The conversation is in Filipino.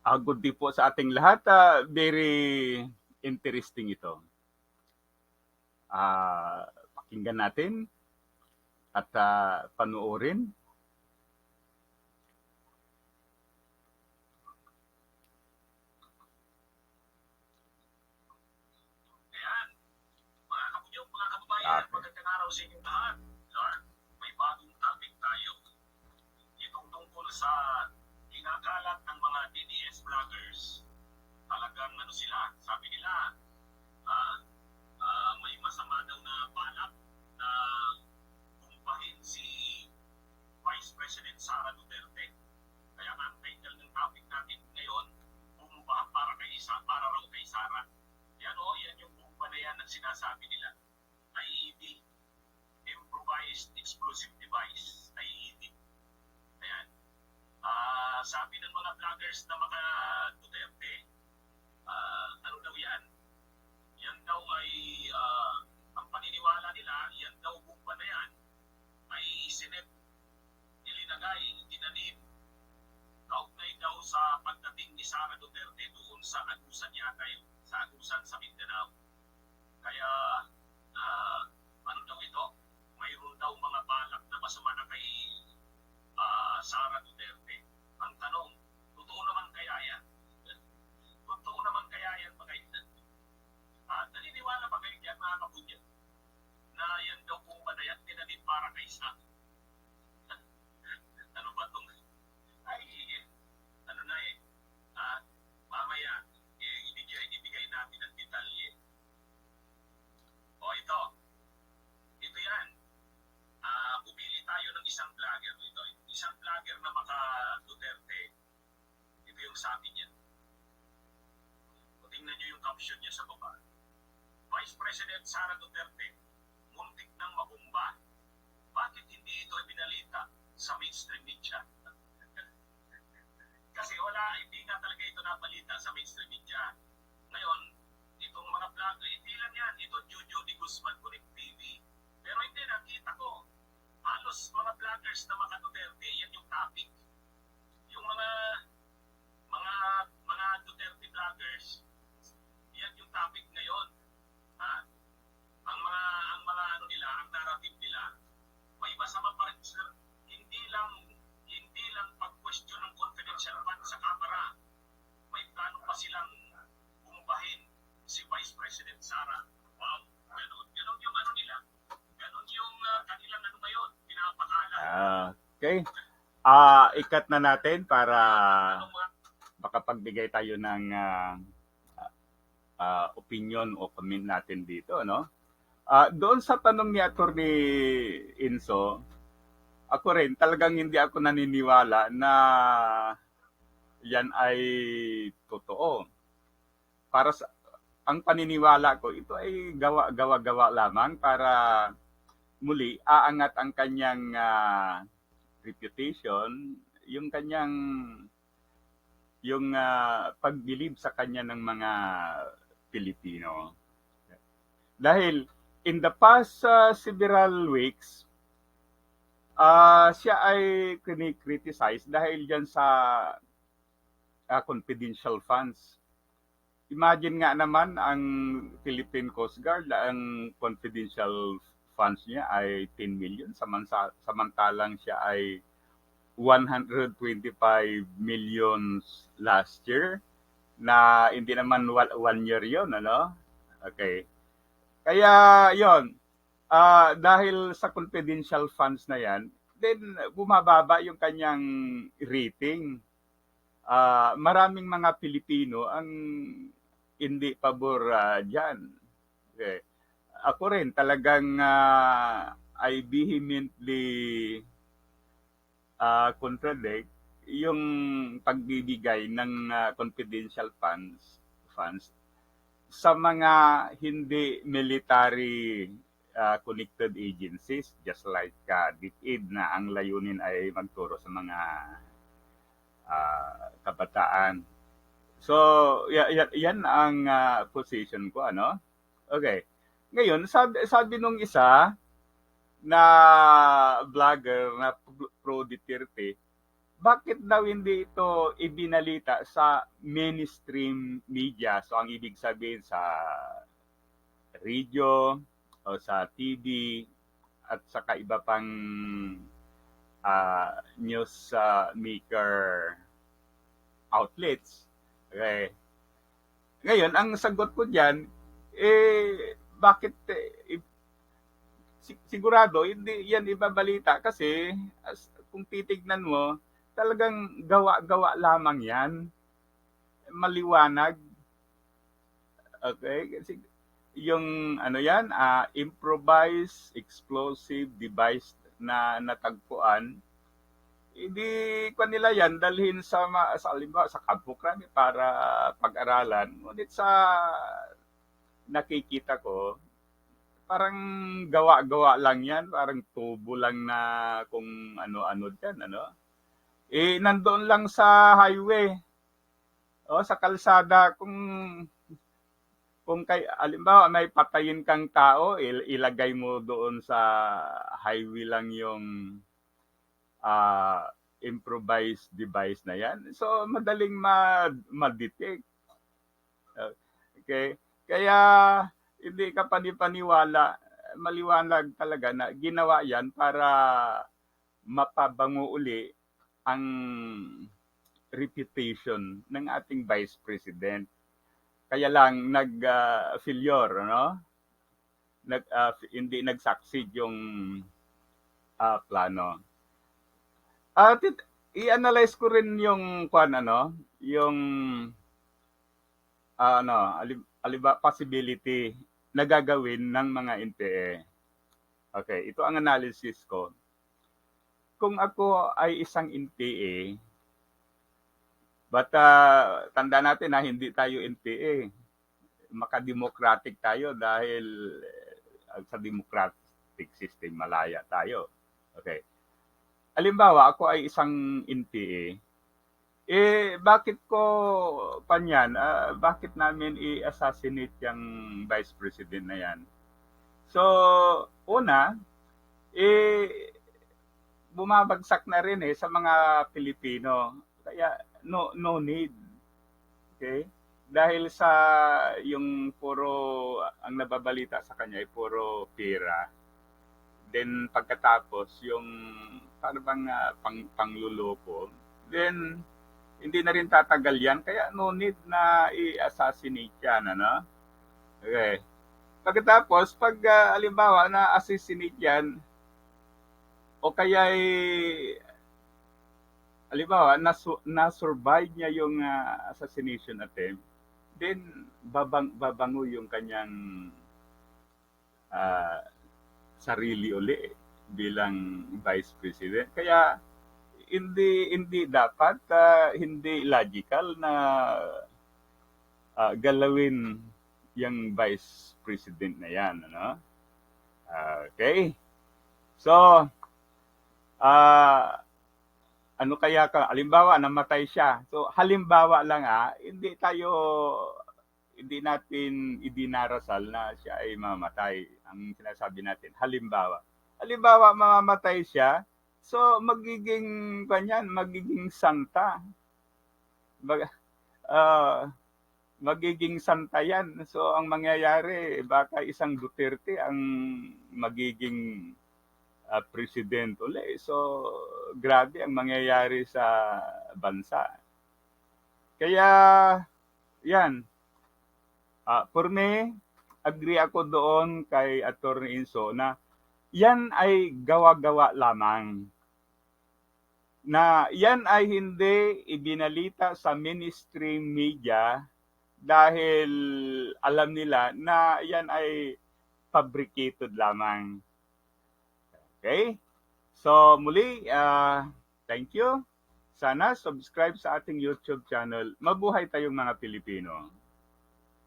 Good day po sa ating lahat. Very interesting ito. Pakinggan natin at panuorin. Ayan, mga kapunyong, mga kababayan, Okay. magandang araw sa inyong lahat. Lord, may bagong topic tayo. Itong tungkol sa kinakalat ng mga DDS vloggers. Talagang ano sila, sabi nila, ah, may masama daw na balak na kumpahin si Vice President Sara Duterte. Kaya ang title ng topic natin ngayon, bumba para kay Isa, para raw kay Sara. Yan o, yan yung bomba na yan ang sinasabi nila. IED, Improvised Explosive Device, IED. Ayan. Sabi ng mga vloggers na mga Duterte, ano daw yan? Yan daw ay, ang paniniwala nila, yan daw bomba na yan, ay sinet, nilinagay, tinanim, kaugnay daw sa pagdating ni Sara Duterte doon sa agusan yata yun, sa agusan sa Mindanao. Kaya, ano daw ito? Mayroon daw mga balak na masama na kay Sara Duterte. Ang tanong, totoo naman kaya yan? Totoo naman kaya yan mga kaibigan? Naniniwala ba kayo dyan mga kabudyan? Na yan daw kung ba na yan tinanim para kay Sa? Ano ba itong? Ay, ano na eh. Mamaya, ibigay natin ang detalye. O ito. Ito yan. Pumili tayo ng isang vlogger. Ito, isang vlogger na maka-Duterte. Ito yung sabi niya. O, tingnan niyo yung caption niya sa baba. Vice President Sara Duterte, muntik ng mabumba. Bakit hindi ito ibinalita sa mainstream media? Kasi hindi nga talaga ito nabalita sa mainstream media. Ngayon, itong mga vlogger, hindi lang yan. Ito, Jojo de Guzman Connect TV. Pero hindi, nakita ko. Halos mga vloggers na mga Duterte, yan yung topic. Yung mga Duterte vloggers, yan yung topic ngayon. Ang mga ano nila, ang narrative nila, may masama pa rin sir. Hindi lang pag-question ng confidential fund sa kamera. May plano pa silang bumbahin si Vice President Sara. Wow, ganun yung ano nila. Ganun yung kanilang ano ngayon, pinapakala. Okay. Ikat na natin para makapagbigay tayo ng opinion o comment natin dito, no? Doon sa tanong ni Atty. Inso, ako rin, talagang hindi ako naniniwala na yan ay totoo. Para sa ang paniniwala ko, ito ay gawa-gawa lamang para muli aangat ang kanyang reputation, yung kanyang pagbilib sa kanya ng mga Pilipino. Dahil in the past several weeks, siya ay criticize dahil dyan sa confidential funds. Imagine nga naman ang Philippine Coast Guard, ang confidential funds niya ay 10 million, samantalang siya ay 125 million last year, na hindi naman 1 year yon, ano? Okay. Kaya yon, dahil sa confidential funds na yan, then bumababa yung kanyang rating. Maraming mga Pilipino ang hindi pabor dyan. Okay. Ako rin talagang I vehemently contradict yung pagbibigay ng confidential funds sa mga hindi military connected agencies, just like DepEd na ang layunin ay magturo sa mga kabataan. So, yan ang position ko, ano? Okay. Ngayon, sabi nung isa na vlogger na pro Duterte, bakit daw hindi ito ibinalita sa mainstream media? So, ang ibig sabihin sa radio o sa TV at saka iba pang news maker outlets. Okay. Ngayon, ang sagot ko diyan, bakit sigurado hindi yan ibabalita kasi kung titignan mo, talagang gawa-gawa lamang yan. Maliwanag. Okay? Kasi yung ano yan, improvised explosive device na natagpuan, hindi ko nila yan dalhin sa halimbawa sa Campo Crame para pag-aralan. Ngunit sa nakikita ko, parang gawa-gawa lang yan, parang tubo lang na kung ano-ano dyan, ano. Nandoon lang sa highway, o sa kalsada, kung alimbawa may patayin kang tao, ilagay mo doon sa highway lang yung improvised device na yan. So, madaling ma-detect. Okay? Kaya, hindi ka panipaniwala, maliwanag talaga na ginawa yan para mapabango uli ang reputation ng ating Vice President. Kaya lang nag-failure, no? Hindi nag-succeed yung plano. At i-analyze ko rin yung yung possibility na gagawin ng mga NPA. Okay, ito ang analysis ko. Kung ako ay isang NPA, but tanda natin na hindi tayo NPA. Makademocratic tayo dahil sa democratic system malaya tayo. Okay. Halimbawa, ako ay isang NPA. Bakit ko bakit namin i-assassinate yung Vice President na yan? So, una, bumabagsak na rin sa mga Pilipino. Kaya, no need. Okay? Dahil sa yung ang nababalita sa kanya ay puro pera. Then, pagkatapos, yung parang pangluloko, then, hindi na rin tatagal yan, kaya no need na i-assassinate yan, ano? Okay. Pagkatapos, pag halimbawa na assassinate yan, o kaya halimbawa na-survive niya yung assassination attempt, then babango yung kanyang sarili uli bilang Vice President. Kaya hindi dapat hindi logical na galawin yung Vice President na yan, ano? Okay. So, ano kaya halimbawa namatay siya. So, halimbawa lang hindi natin idinarasal na siya ay mamatay. Ang sinasabi natin, halimbawa. Halimbawa mamamatay siya, so magiging santa. Magiging santa yan. So ang mangyayari, baka isang Duterte ang magiging president uli. So grabe ang mangyayari sa bansa. Kaya yan. For me, agree ako doon kay Atty. Inso na yan ay gawa-gawa lamang. Na yan ay hindi ibinalita sa mainstream media dahil alam nila na yan ay fabricated lamang. Okay? So muli, thank you. Sana subscribe sa ating YouTube channel. Mabuhay tayong mga Pilipino.